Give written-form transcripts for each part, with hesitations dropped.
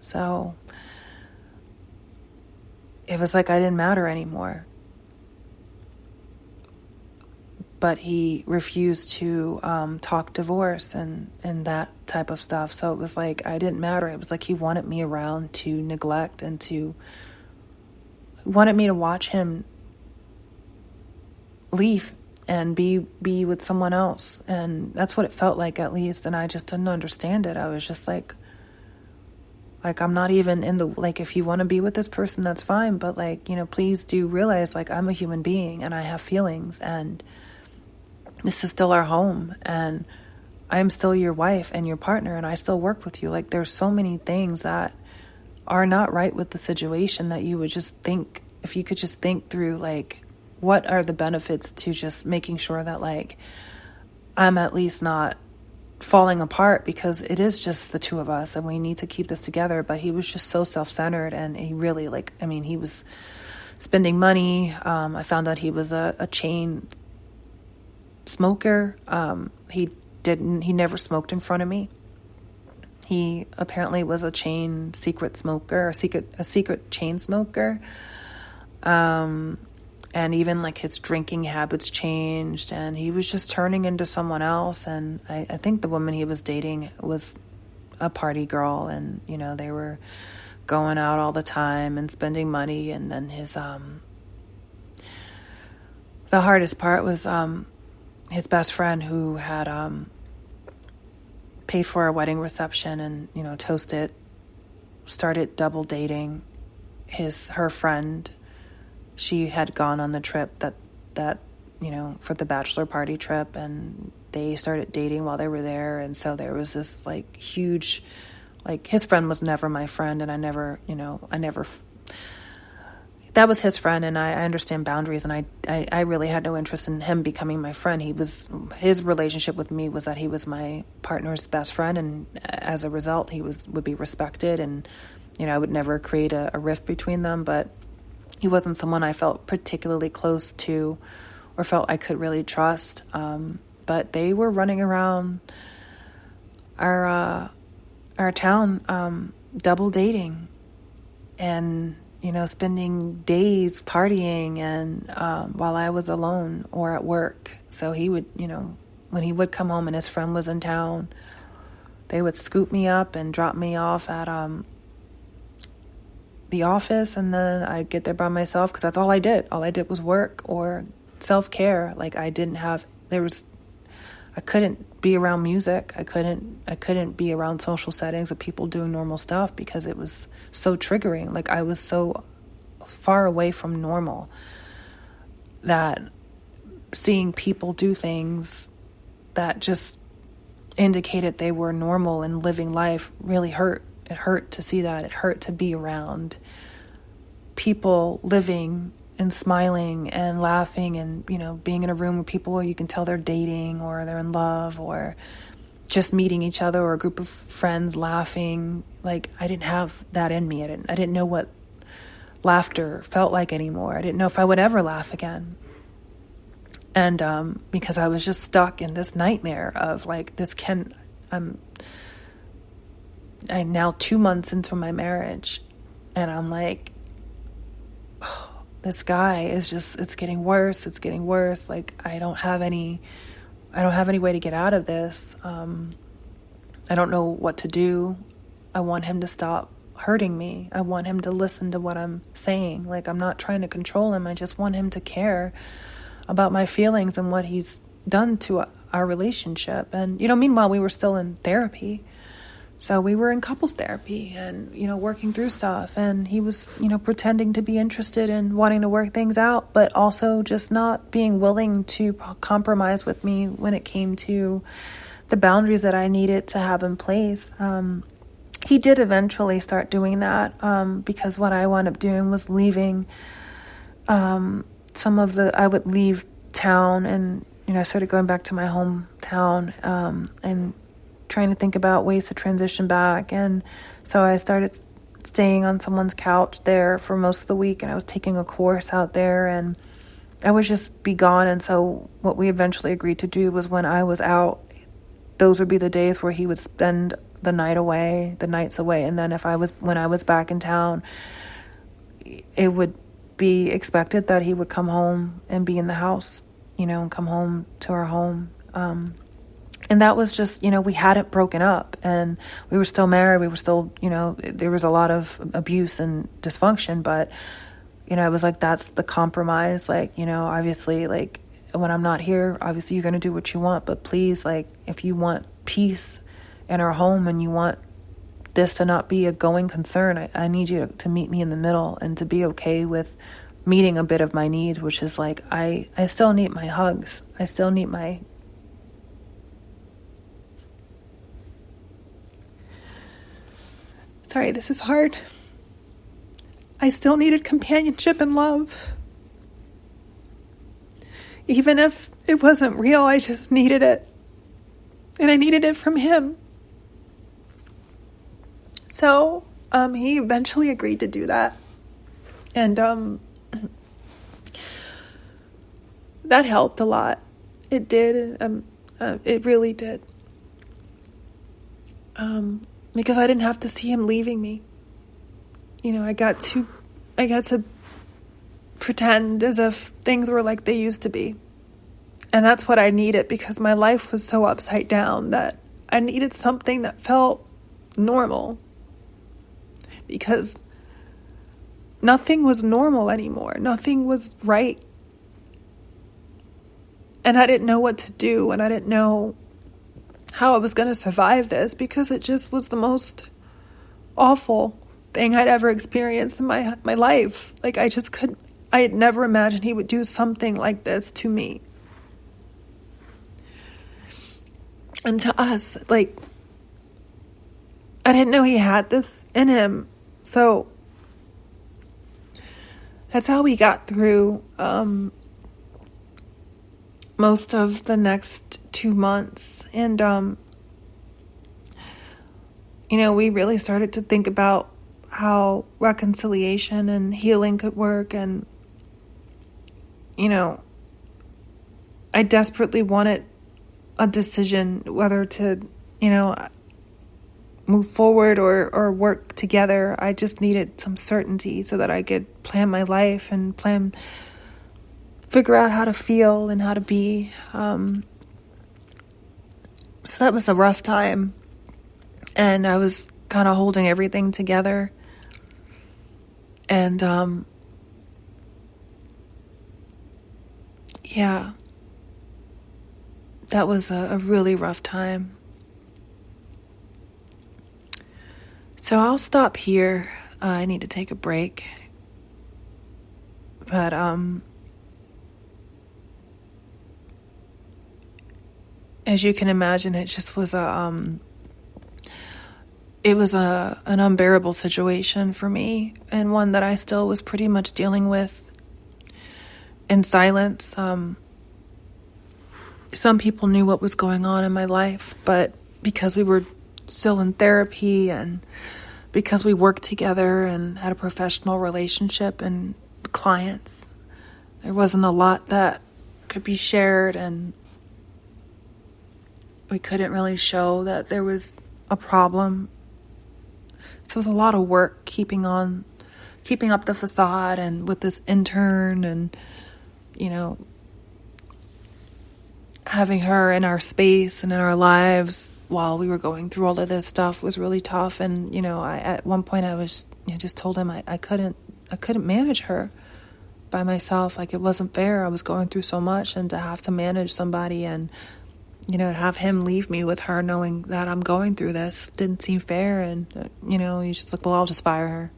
So it was like I didn't matter anymore. But he refused to talk divorce and that type of stuff. So it was like I didn't matter. It was like he wanted me around to neglect and wanted me to watch him leave and be with someone else. And that's what it felt like, at least. And I just didn't understand it. I was just like I'm not even in the, like, if you want to be with this person, that's fine. But like, please do realize, like, I'm a human being and I have feelings, and this is still our home, and I'm still your wife and your partner, and I still work with you. Like, there's so many things that are not right with the situation that you would just think, if you could just think through, like, what are the benefits to just making sure that, like, I'm at least not falling apart, because it is just the two of us and we need to keep this together. But he was just so self-centered, and he really, he was spending money. I found out he was a chain smoker. He never smoked in front of me. He apparently was a secret chain smoker. And even like his drinking habits changed, and he was just turning into someone else. And I think the woman he was dating was a party girl, and they were going out all the time and spending money. And then the hardest part was his best friend, who had paid for a wedding reception and, started double dating her friend. She had gone on the trip that for the bachelor party trip, and they started dating while they were there. And so there was this like huge, like, his friend was never my friend, and I never that was his friend, and I understand boundaries, and I really had no interest in him becoming my friend. His relationship with me was that he was my partner's best friend, and as a result, he would be respected, and I would never create a rift between them. But he wasn't someone I felt particularly close to or felt I could really trust. But they were running around our town, double dating, and spending days partying, and while I was alone or at work. So he would, when he would come home and his friend was in town, they would scoop me up and drop me off at the office, and then I'd get there by myself, because that's all I did. All I did was work or self-care. Like, I couldn't be around music. I couldn't be around social settings of people doing normal stuff, because it was so triggering. Like, I was so far away from normal that seeing people do things that just indicated they were normal and living life really hurt. It hurt to see that. It hurt to be around people living and smiling and laughing and, being in a room with people where you can tell they're dating or they're in love or just meeting each other, or a group of friends laughing. Like, I didn't have that in me. I didn't know what laughter felt like anymore. I didn't know if I would ever laugh again. And because I was just stuck in this nightmare of like, I'm now 2 months into my marriage, and I'm like, oh, this guy is just, it's getting worse. Like, I don't have any way to get out of this. I don't know what to do. I want him to stop hurting me. I want him to listen to what I'm saying. Like, I'm not trying to control him. I just want him to care about my feelings and what he's done to our relationship. And, meanwhile, we were still in therapy. So we were in couples therapy and, working through stuff. And he was, pretending to be interested and wanting to work things out, but also just not being willing to compromise with me when it came to the boundaries that I needed to have in place. He did eventually start doing that, because what I wound up doing was leaving I would leave town, and, I started going back to my hometown and trying to think about ways to transition back. And so I started staying on someone's couch there for most of the week, and I was taking a course out there, and I would just be gone. And so what we eventually agreed to do was, when I was out, those would be the days where he would spend the nights away. And then when I was back in town, it would be expected that he would come home and be in the house, and come home to our home. And that was just, we hadn't broken up, and we were still married. We were still, there was a lot of abuse and dysfunction, but, it was like, that's the compromise. Like, obviously, like, when I'm not here, obviously you're going to do what you want, but please, like, if you want peace in our home and you want this to not be a going concern, I need you to meet me in the middle and to be okay with meeting a bit of my needs, which is like, I still need my hugs. I still need my... Sorry, this is hard. I still needed companionship and love. Even if it wasn't real, I just needed it. And I needed it from him. So, he eventually agreed to do that. And, that helped a lot. It did. It really did. Because I didn't have to see him leaving me. I got to pretend as if things were like they used to be. And that's what I needed, because my life was so upside down that I needed something that felt normal. Because nothing was normal anymore. Nothing was right. And I didn't know what to do, and I didn't know how I was going to survive this, because it just was the most awful thing I'd ever experienced in my life. Like, I had never imagined he would do something like this to me. And to us, like, I didn't know he had this in him. So that's how we got through most of the next 2 months. And, we really started to think about how reconciliation and healing could work. And, I desperately wanted a decision whether to, move forward or work together. I just needed some certainty so that I could plan my life and figure out how to feel and how to be. So that was a rough time. And I was kind of holding everything together. And, yeah, that was a really rough time. So I'll stop here. I need to take a break. But, as you can imagine, it just was an unbearable situation for me, and one that I still was pretty much dealing with in silence. Some people knew what was going on in my life, but because we were still in therapy and because we worked together and had a professional relationship and clients, there wasn't a lot that could be shared, and we couldn't really show that there was a problem. So it was a lot of work keeping up the facade, and with this intern, and, having her in our space and in our lives while we were going through all of this stuff was really tough. And, at one point I just told him I couldn't manage her by myself. Like, it wasn't fair. I was going through so much, and to have to manage somebody and, have him leave me with her knowing that I'm going through this didn't seem fair. And, he's just like, well, I'll just fire her.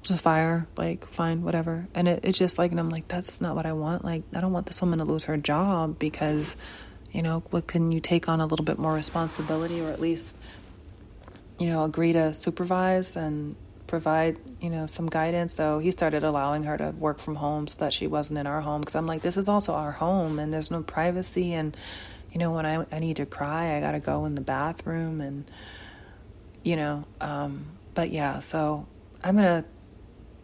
Just fire her. Like, fine, whatever. And it's just like, and I'm like, that's not what I want. Like, I don't want this woman to lose her job because, what can you take on a little bit more responsibility, or at least, agree to supervise and provide, some guidance. So he started allowing her to work from home so that she wasn't in our home. Because I'm like, this is also our home, and there's no privacy. And, when I need to cry, I got to go in the bathroom, and, but yeah, so I'm going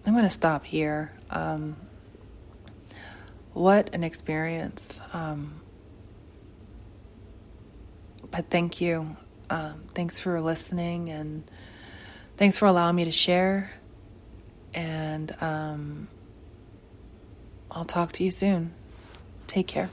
to stop here. What an experience. But thank you. Thanks for listening, and thanks for allowing me to share. And I'll talk to you soon. Take care.